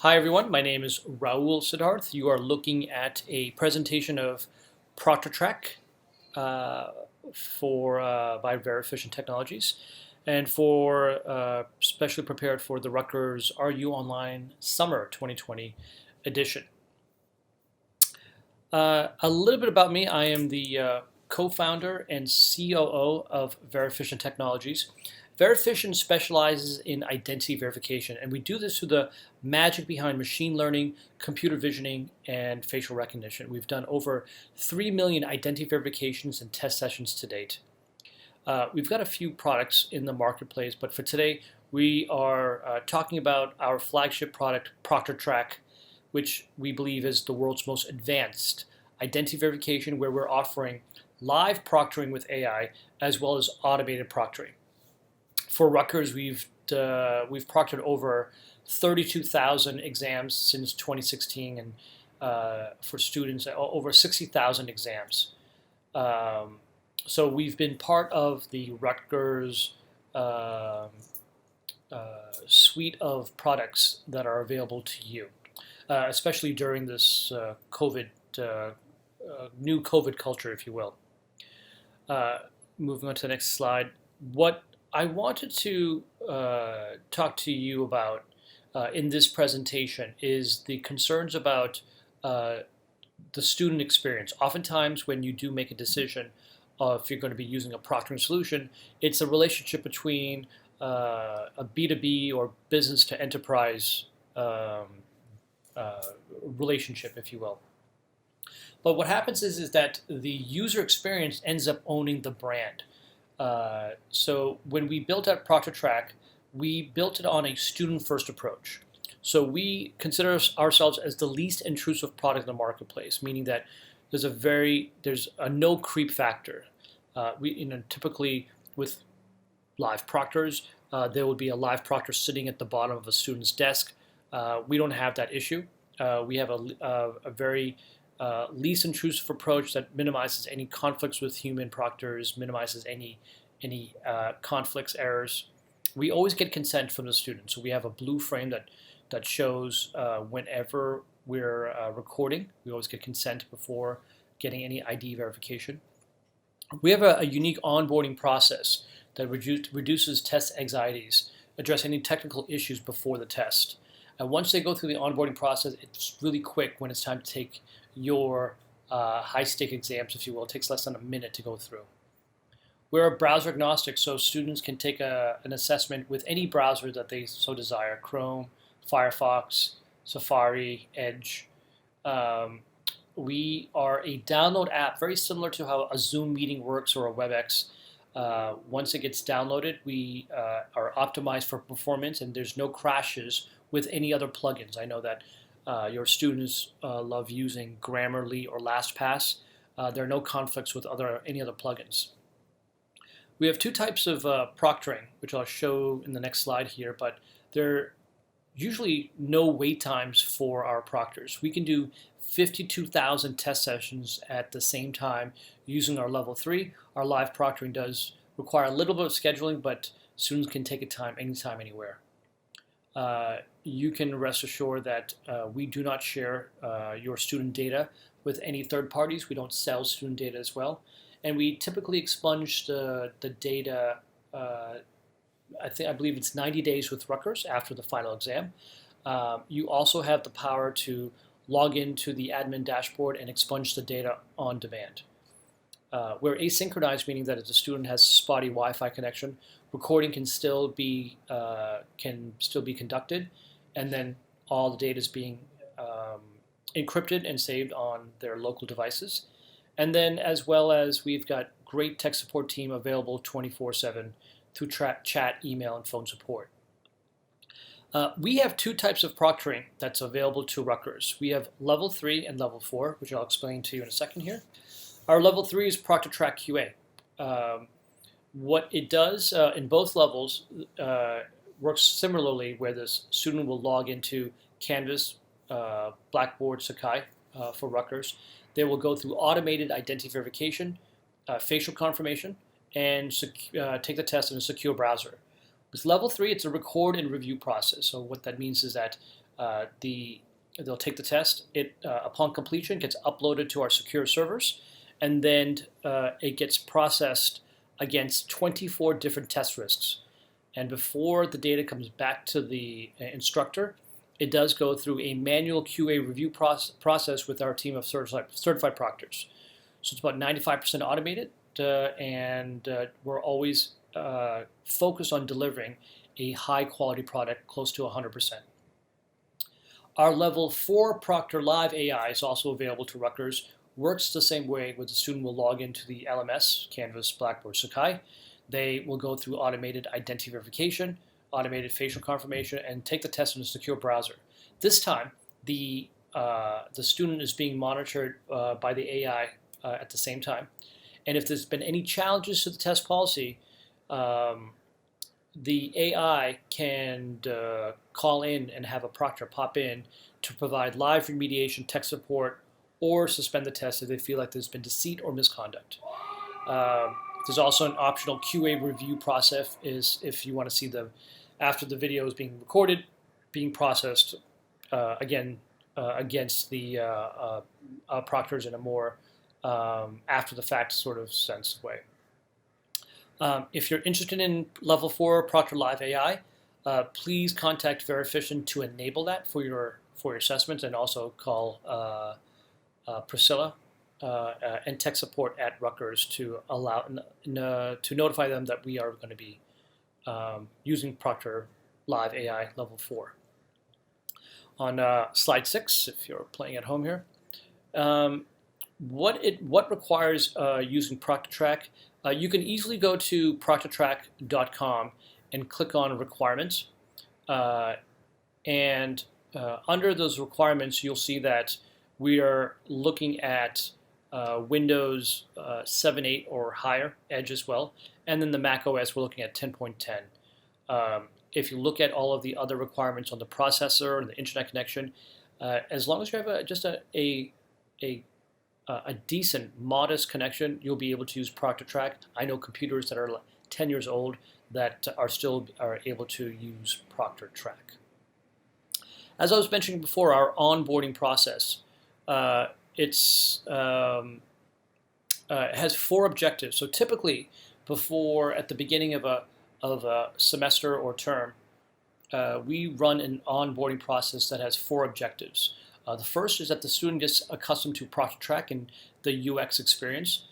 Hi everyone, my name is Rahul Siddharth. You are looking at a presentation of Proctortrack uh, by Verification Technologies, and specially prepared for the Rutgers RU Online Summer 2020 edition. A little bit about me: I am the co-founder and COO of Verification Technologies. Verification specializes in identity verification, and we do this through the magic behind machine learning, computer visioning, and facial recognition. We've done over 3 million identity verifications and test sessions to date. We've got a few products in the marketplace, but for today, we are talking about our flagship product, Proctortrack, which we believe is the world's most advanced identity verification, where we're offering live proctoring with AI as well as automated proctoring. For Rutgers, we've proctored over 32,000 exams since 2016, and for students, over 60,000 exams. So we've been part of the Rutgers suite of products that are available to you, especially during this new COVID culture, if you will. Moving on to the next slide. What I wanted to talk to you about in this presentation is the concerns about the student experience. Oftentimes, when you do make a decision if you're going to be using a proctoring solution, it's a relationship between a B2B or business to enterprise relationship, if you will. But what happens is that the user experience ends up owning the brand. So when we built out Proctortrack, we built it on a student-first approach. So we consider ourselves as the least intrusive product in the marketplace, meaning that there's a no creep factor. Typically with live proctors, there will be a live proctor sitting at the bottom of a student's desk. We don't have that issue. We have a very least intrusive approach that minimizes any conflicts with human proctors, minimizes any conflicts, errors. We always get consent from the student. So we have a blue frame that shows whenever we're recording. We always get consent before getting any ID verification. We have a unique onboarding process that reduces test anxieties, address any technical issues before the test. And once they go through the onboarding process, it's really quick when it's time to take your high-stake exams, if you will. It takes less than a minute to go through. We're browser agnostic, so students can take an assessment with any browser that they so desire: Chrome, Firefox, Safari, Edge. We are a download app, very similar to how a Zoom meeting works or a WebEx. Once it gets downloaded, we are optimized for performance, and there's no crashes with any other plugins. I know that your students love using Grammarly or LastPass. There are no conflicts with any other plugins. We have two types of proctoring, which I'll show in the next slide here, but there are usually no wait times for our proctors. We can do 52,000 test sessions at the same time using our level 3. Our live proctoring does require a little bit of scheduling, but students can take it anytime, anywhere. You can rest assured that we do not share your student data with any third parties. We don't sell student data as well. And we typically expunge the data, I believe it's 90 days with Rutgers after the final exam. You also have the power to log into the admin dashboard and expunge the data on demand. We're asynchronized, meaning that if the student has spotty Wi-Fi connection, recording can still be conducted, and then all the data is being encrypted and saved on their local devices. And then, as well as, we've got great tech support team available 24/7 through chat, email, and phone support. We have two types of proctoring that's available to Rutgers. We have level 3 and level 4, which I'll explain to you in a second here. Our level 3 is Proctortrack QA. What it does in both levels works similarly, where the student will log into Canvas, Blackboard, Sakai for Rutgers. They will go through automated identity verification, facial confirmation, and take the test in a secure browser. With level 3, it's a record and review process. So what that means is that They'll take the test. It upon completion gets uploaded to our secure servers, and then it gets processed against 24 different test risks. And before the data comes back to the instructor, it does go through a manual QA review process with our team of certified proctors. So it's about 95% automated, and we're always focused on delivering a high quality product close to 100%. Our level 4 Proctor Live AI is also available to Rutgers. Works the same way, where the student will log into the LMS, Canvas, Blackboard, Sakai. They will go through automated identity verification, automated facial confirmation, and take the test in a secure browser. This time, the student is being monitored by the AI at the same time. And if there's been any challenges to the test policy, the AI can call in and have a proctor pop in to provide live remediation, tech support, or suspend the test if they feel like there's been deceit or misconduct. There's also an optional QA review process if you want to see after the video is being recorded, being processed against the proctors in a more after the fact sort of sense way. If you're interested in level 4 Proctor Live AI, please contact Verification to enable that for your assessment, and also call Priscilla and tech support at Rutgers to allow to notify them that we are going to be using Proctor Live AI level 4. On slide 6, if you're playing at home here, what requires using Proctortrack? You can easily go to proctortrack.com and click on requirements, and under those requirements, you'll see that we are looking at Windows 7, 8 or higher, Edge as well, and then the Mac OS we're looking at 10.10. If you look at all of the other requirements on the processor and the internet connection, as long as you have just a decent, modest connection, you'll be able to use Proctortrack. I know computers that are 10 years old that are able to use Proctortrack. As I was mentioning before, our onboarding process, it has 4 objectives. So typically, at the beginning of a semester or term, we run an onboarding process that has 4 objectives. The first is that the student gets accustomed to Proctortrack and the UX experience.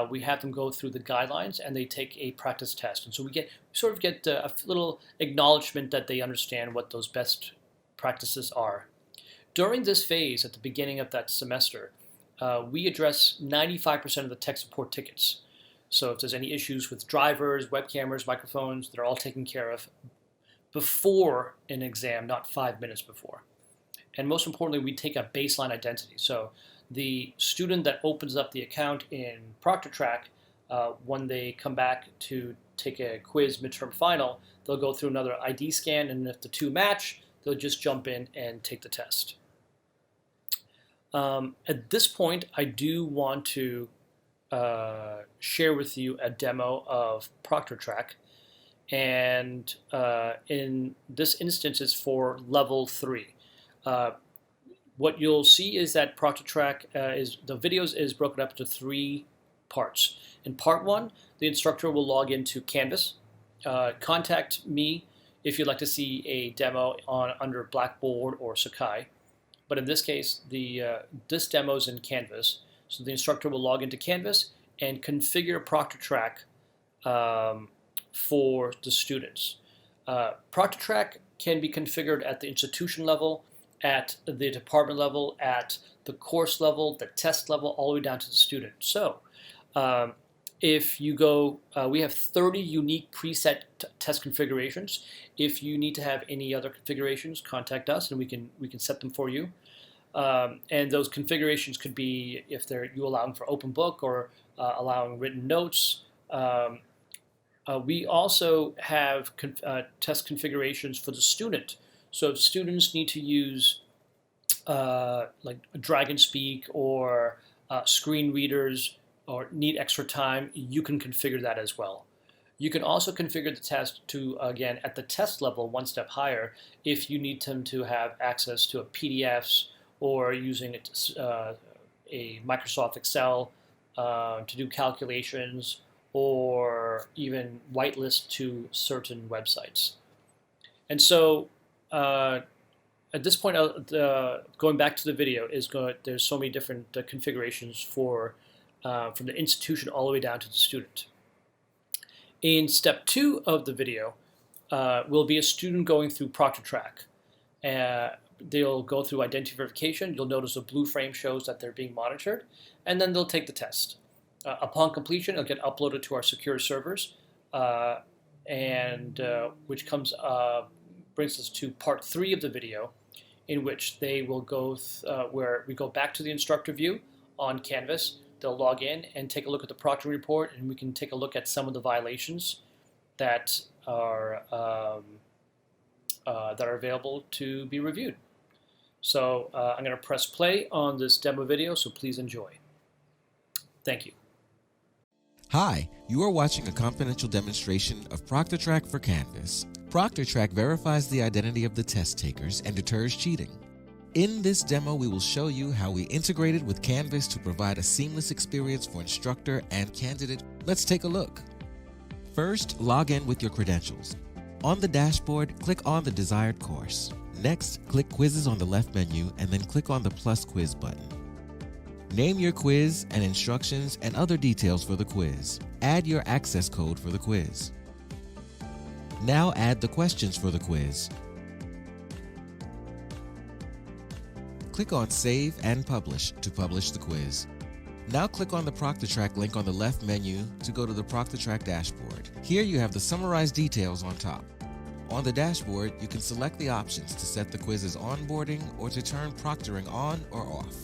We have them go through the guidelines, and they take a practice test. And so we sort of get a little acknowledgement that they understand what those best practices are. During this phase, at the beginning of that semester, we address 95% of the tech support tickets. So if there's any issues with drivers, web cameras, microphones, they're all taken care of before an exam, not 5 minutes before. And most importantly, we take a baseline identity. So the student that opens up the account in Proctortrack, when they come back to take a quiz midterm final, they'll go through another ID scan, and if the 2 match, they'll just jump in and take the test. At this point, I do want to share with you a demo of Proctortrack, and in this instance, it's for level 3. What you'll see is that Proctortrack the videos is broken up into 3 parts. In part 1, the instructor will log into Canvas. Contact me if you'd like to see a demo under Blackboard or Sakai. But in this case, this demo is in Canvas. So the instructor will log into Canvas and configure Proctortrack for the students. Proctortrack can be configured at the institution level, at the department level, at the course level, the test level, all the way down to the student. So if you go, we have 30 unique preset test configurations. If you need to have any other configurations, contact us and we can set them for you. And those configurations could be if you allowing for open book or allowing written notes. We also have test configurations for the student. So if students need to use like Dragon Speak or screen readers or need extra time, you can configure that as well. You can also configure the test to, again, at the test level, one step higher, if you need them to have access to a PDFs or using a Microsoft Excel to do calculations, or even whitelist to certain websites. And so at this point, going back to the video, there's so many different configurations for from the institution all the way down to the student. In step 2 of the video will be a student going through Proctortrack. They'll go through identity verification. You'll notice a blue frame shows that they're being monitored, and then they'll take the test. Upon completion, it'll get uploaded to our secure servers, which brings us to part 3 of the video, in which they will go where we go back to the instructor view on Canvas. They'll log in and take a look at the proctoring report, and we can take a look at some of the violations that are available to be reviewed. So I'm going to press play on this demo video, so please enjoy. Thank you. Hi, you are watching a confidential demonstration of Proctortrack for Canvas. Proctortrack verifies the identity of the test takers and deters cheating. In this demo, we will show you how we integrated with Canvas to provide a seamless experience for instructor and candidate. Let's take a look. First, log in with your credentials. On the dashboard, click on the desired course. Next, click Quizzes on the left menu and then click on the plus quiz button. Name your quiz and instructions and other details for the quiz. Add your access code for the quiz. Now add the questions for the quiz. Click on Save and Publish to publish the quiz. Now click on the Proctortrack link on the left menu to go to the Proctortrack dashboard. Here you have the summarized details on top. On the dashboard, you can select the options to set the quiz's onboarding or to turn proctoring on or off.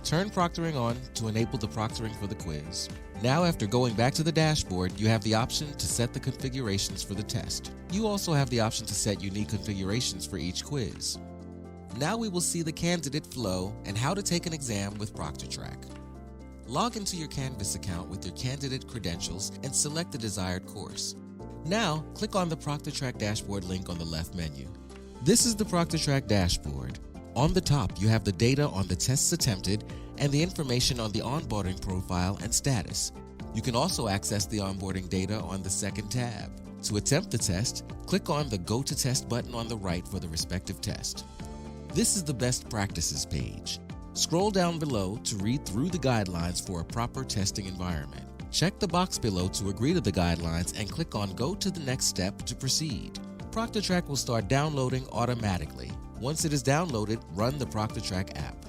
Turn proctoring on to enable the proctoring for the quiz. Now, after going back to the dashboard, you have the option to set the configurations for the test. You also have the option to set unique configurations for each quiz. Now we will see the candidate flow and how to take an exam with Proctortrack. Log into your Canvas account with your candidate credentials and select the desired course. Now, click on the Proctortrack dashboard link on the left menu. This is the Proctortrack dashboard. On the top, you have the data on the tests attempted and the information on the onboarding profile and status. You can also access the onboarding data on the second tab. To attempt the test, click on the Go to Test button on the right for the respective test. This is the Best Practices page. Scroll down below to read through the guidelines for a proper testing environment. Check the box below to agree to the guidelines and click on Go to the next step to proceed. Proctortrack will start downloading automatically. Once it is downloaded, run the Proctortrack app.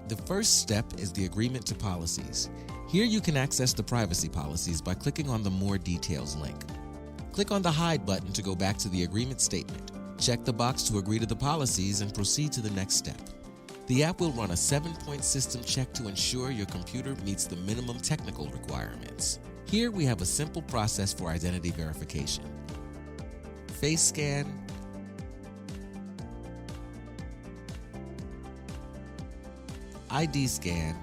The first step is the agreement to policies. Here you can access the privacy policies by clicking on the More Details link. Click on the Hide button to go back to the agreement statement. Check the box to agree to the policies and proceed to the next step. The app will run a 7-point system check to ensure your computer meets the minimum technical requirements. Here we have a simple process for identity verification. Face scan, ID scan,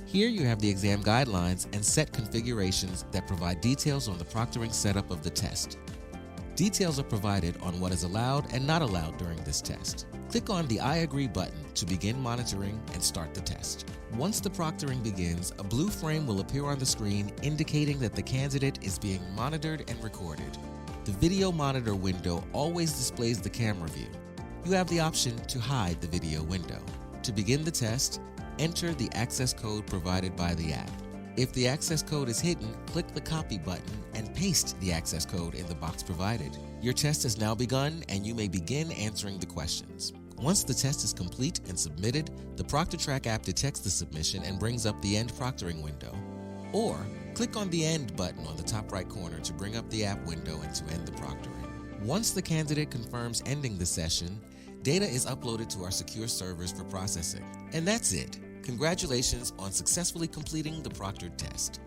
Here you have the exam guidelines and set configurations that provide details on the proctoring setup of the test. Details are provided on what is allowed and not allowed during this test. Click on the I agree button to begin monitoring and start the test. Once the proctoring begins, a blue frame will appear on the screen indicating that the candidate is being monitored and recorded. The video monitor window always displays the camera view. You have the option to hide the video window. To begin the test, enter the access code provided by the app. If the access code is hidden, click the copy button and paste the access code in the box provided. Your test has now begun and you may begin answering the questions. Once the test is complete and submitted, the Proctortrack app detects the submission and brings up the End Proctoring window. Or, click on the End button on the top right corner to bring up the app window and to end the proctoring. Once the candidate confirms ending the session, data is uploaded to our secure servers for processing. And that's it. Congratulations on successfully completing the proctored test.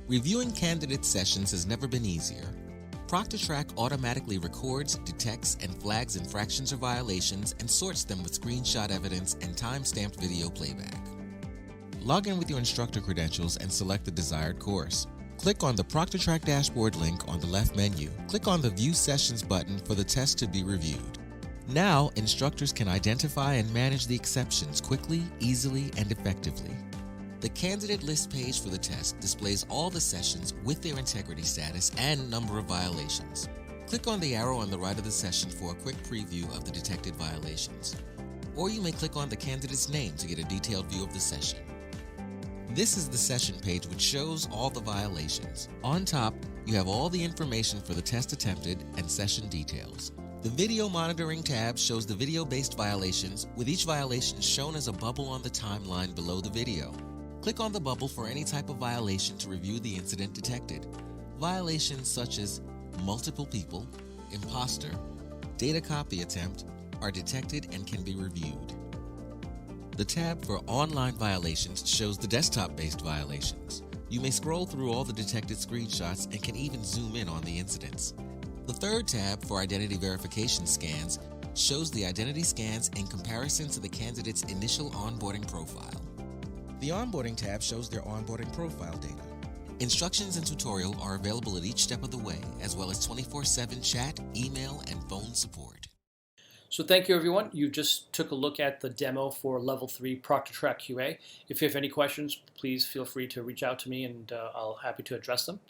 Reviewing candidate sessions has never been easier. Proctortrack automatically records, detects, and flags infractions or violations and sorts them with screenshot evidence and time-stamped video playback. Log in with your instructor credentials and select the desired course. Click on the Proctortrack dashboard link on the left menu. Click on the View Sessions button for the test to be reviewed. Now, instructors can identify and manage the exceptions quickly, easily, and effectively. The candidate list page for the test displays all the sessions with their integrity status and number of violations. Click on the arrow on the right of the session for a quick preview of the detected violations. Or you may click on the candidate's name to get a detailed view of the session. This is the session page, which shows all the violations. On top, you have all the information for the test attempted and session details. The Video Monitoring tab shows the video-based violations, with each violation shown as a bubble on the timeline below the video. Click on the bubble for any type of violation to review the incident detected. Violations such as multiple people, imposter, data copy attempt are detected and can be reviewed. The tab for online violations shows the desktop-based violations. You may scroll through all the detected screenshots and can even zoom in on the incidents. The third tab for identity verification scans shows the identity scans in comparison to the candidate's initial onboarding profile. The onboarding tab shows their onboarding profile data. Instructions and tutorial are available at each step of the way, as well as 24/7 chat, email, and phone support. So thank you, everyone. You just took a look at the demo for Level 3 Proctortrack QA. If you have any questions, please feel free to reach out to me, and I'll be happy to address them.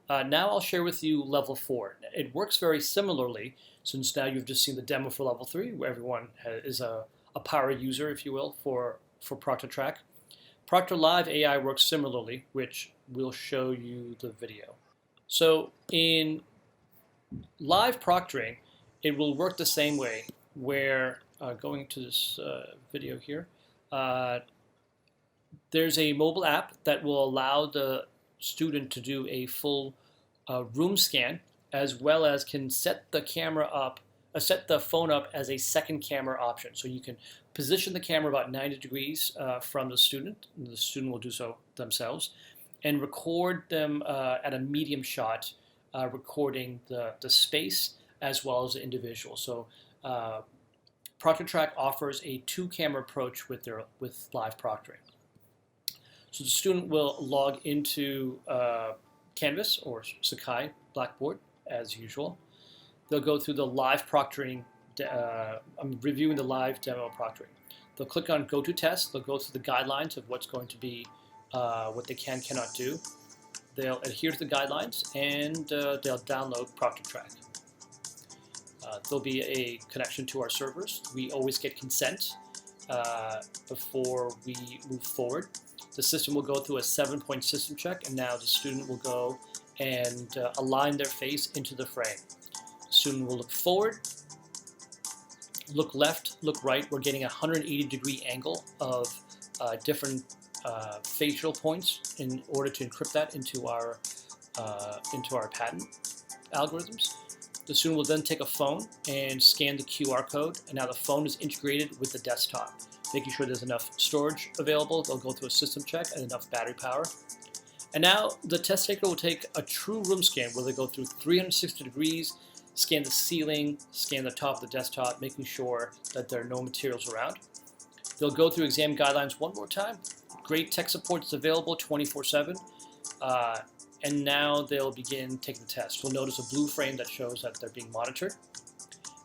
Now I'll share with you Level 4. It works very similarly, since now you've just seen the demo for Level 3, where everyone is a power user, if you will, for Proctortrack. Proctor Live AI works similarly, which will show you the video. So in live proctoring, it will work the same way, where going to this video here, there's a mobile app that will allow the student to do a full room scan, as well as can set the camera up, set the phone up as a second camera option. So you can position the camera about 90 degrees from the student. The student will do so themselves, and record them at a medium shot, recording the space as well as the individual. So Proctortrack offers a two-camera approach with live proctoring. So the student will log into Canvas or Sakai Blackboard as usual. They'll go through the live proctoring. I'm reviewing the live demo proctoring. They'll click on Go to Test. They'll go through the guidelines of what's going to be what they cannot do. They'll adhere to the guidelines, and they'll download Proctortrack. There'll be a connection to our servers. We always get consent before we move forward. The system will go through a 7-point system check, and now the student will go and align their face into the frame. The student will look forward, look left, look right. We're getting a 180-degree angle of different facial points in order to encrypt that into our patent algorithms. The student will then take a phone and scan the QR code, and now the phone is integrated with the desktop, making sure there's enough storage available. They'll go through a system check and enough battery power. And now the test taker will take a true room scan where they go through 360 degrees, scan the ceiling, scan the top of the desktop, making sure that there are no materials around. They'll go through exam guidelines one more time. Great tech support is available 24/7. And now they'll begin taking the test. You'll notice a blue frame that shows that they're being monitored.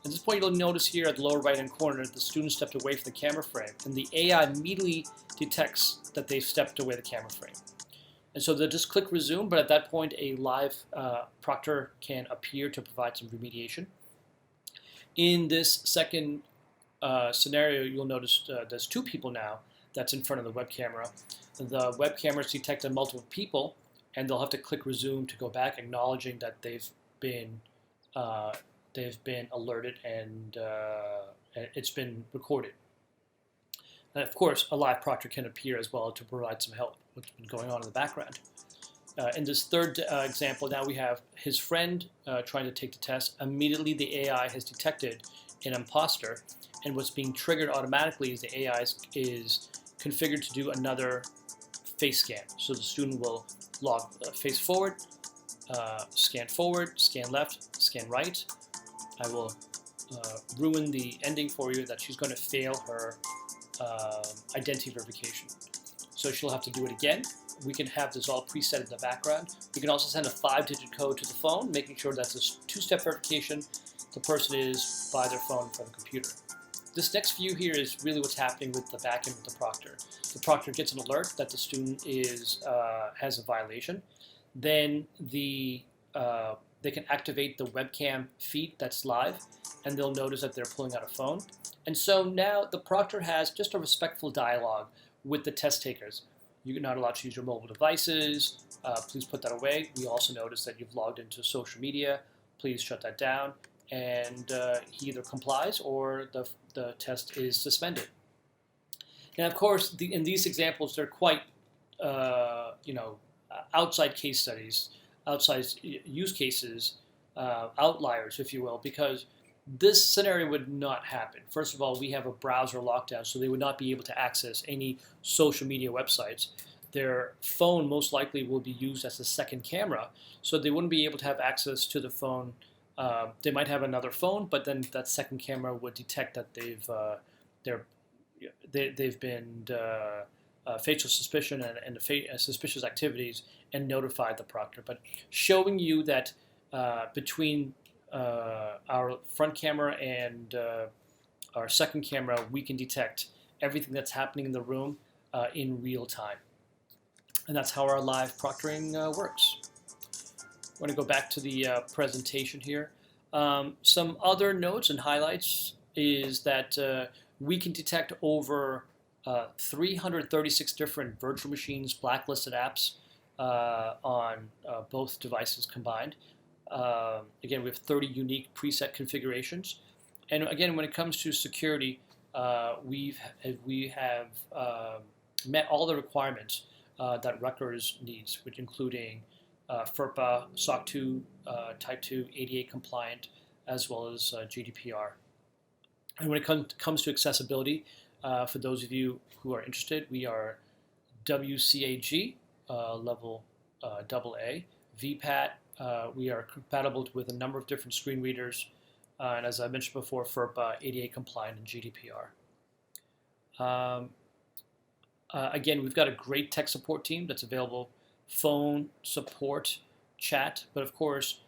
At this point, you'll notice here at the lower right-hand corner, the student stepped away from the camera frame, and the AI immediately detects that they've stepped away the camera frame. And so they'll just click resume, but at that point, a live proctor can appear to provide some remediation. In this second scenario, you'll notice there's two people now that's in front of the web camera. The web camera's detected multiple people, and they'll have to click resume to go back, acknowledging that they've been alerted and it's been recorded. And of course, a live proctor can appear as well to provide some help, what's been going on in the background. In this third example, now we have his friend trying to take the test. Immediately, the AI has detected an imposter, and what's being triggered automatically is the AI is configured to do another face scan. So the student will log face forward, scan forward, scan left, scan right. I will ruin the ending for you that she's going to fail her identity verification. So she'll have to do it again. We can have this all preset in the background. We can also send a 5-digit code to the phone, making sure that's a 2-step verification. The person is by their phone from the computer. This next view here is really what's happening with the backend with the proctor. The proctor gets an alert that the student has a violation. Then they can activate the webcam feed that's live, and they'll notice that they're pulling out a phone. And so now the proctor has just a respectful dialogue with the test takers. You're not allowed to use your mobile devices. Please put that away. We also notice that you've logged into social media. Please shut that down. And he either complies or the test is suspended. Now, of course, in these examples, they're quite, outside case studies, outside use cases, outliers, if you will, because this scenario would not happen. First of all, we have a browser lockdown, so they would not be able to access any social media websites. Their phone most likely will be used as a second camera, so they wouldn't be able to have access to the phone. They might have another phone, but then that second camera would detect that they've been facial suspicion and suspicious activities and notify the proctor. But showing you that between our front camera and our second camera, we can detect everything that's happening in the room in real time. And that's how our live proctoring works. I want to go back to the presentation here. Some other notes and highlights is that we can detect over 336 different virtual machines, blacklisted apps on both devices combined. Again, we have 30 unique preset configurations. And again, when it comes to security, we have met all the requirements that Rutgers needs, which including FERPA, SOC 2, Type 2, ADA compliant, as well as GDPR. And when it comes to accessibility, for those of you who are interested, we are WCAG level AA, VPAT. We are compatible with a number of different screen readers, and as I mentioned before, FERPA, ADA compliant, and GDPR. Again, we've got a great tech support team that's available, phone, support, chat, but of course,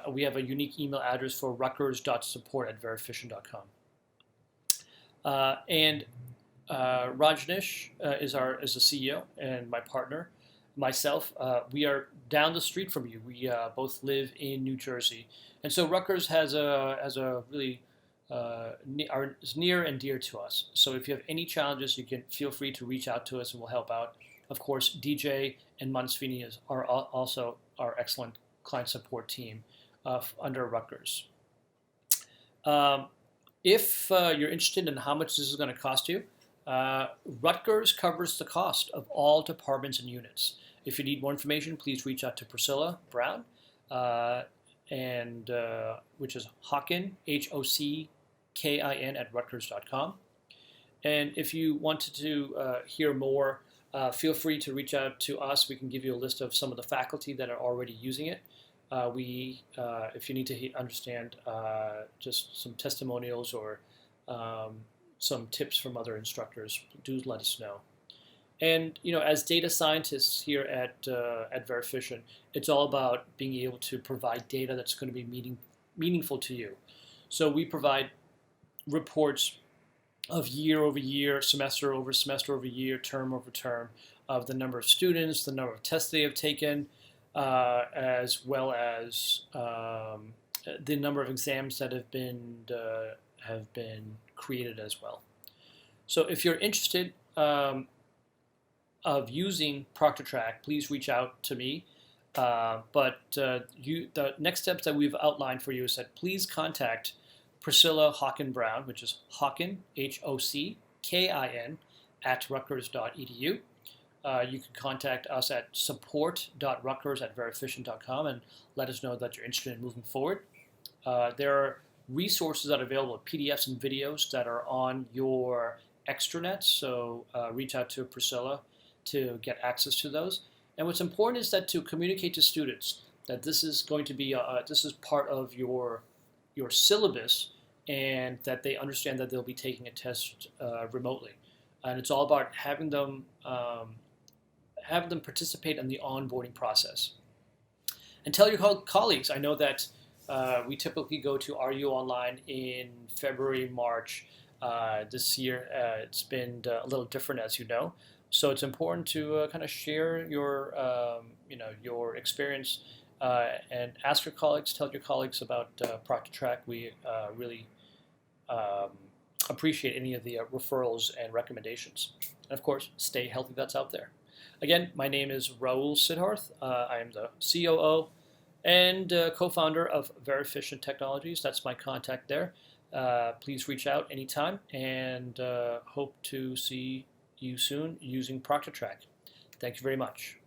we have a unique email address for ruckers.support@verifission.com. And Rajneesh is the CEO, and my partner, myself, we are down the street from you. We both live in New Jersey, and so Rutgers has a really is near and dear to us. So if you have any challenges, you can feel free to reach out to us, and we'll help out. Of course, DJ and Mansfini are also our excellent client support team under Rutgers. If you're interested in how much this is going to cost you, Rutgers covers the cost of all departments and units. If you need more information, please reach out to Priscilla Brown, which is Hockin, HOCKIN @Rutgers.com. And if you wanted to hear more, feel free to reach out to us. We can give you a list of some of the faculty that are already using it. If you need to understand just some testimonials or some tips from other instructors, do let us know. And as data scientists here at Verifission, it's all about being able to provide data that's going to be meaningful to you. So we provide reports of year over year, semester over semester over year, term over term, of the number of students, the number of tests they have taken, as well as the number of exams that have been created as well. So if you're interested of using Proctortrack, please reach out to me. But the next steps that we've outlined for you is that please contact Priscilla Hockin Brown, which is Hockin, HOCKIN, @Rutgers.edu. You can contact us at support.ruckers@verifission.com and let us know that you're interested in moving forward. There are resources that are available, PDFs and videos that are on your extranet, so reach out to Priscilla to get access to those. And what's important is that to communicate to students that this is going to be this is part of your syllabus, and that they understand that they'll be taking a test remotely, and it's all about having them participate in the onboarding process. And tell your colleagues. I know that we typically go to RU Online in February, March. This year, it's been a little different, as you know. So it's important to kind of share your, your experience and ask your colleagues, tell your colleagues about Proctortrack. We really appreciate any of the referrals and recommendations. And of course, stay healthy. That's out there. Again, my name is Rahul Siddharth. I am the COO and co-founder of Very Efficient Technologies. That's my contact there. Please reach out anytime, and hope to see you soon using Proctortrack. Thank you very much.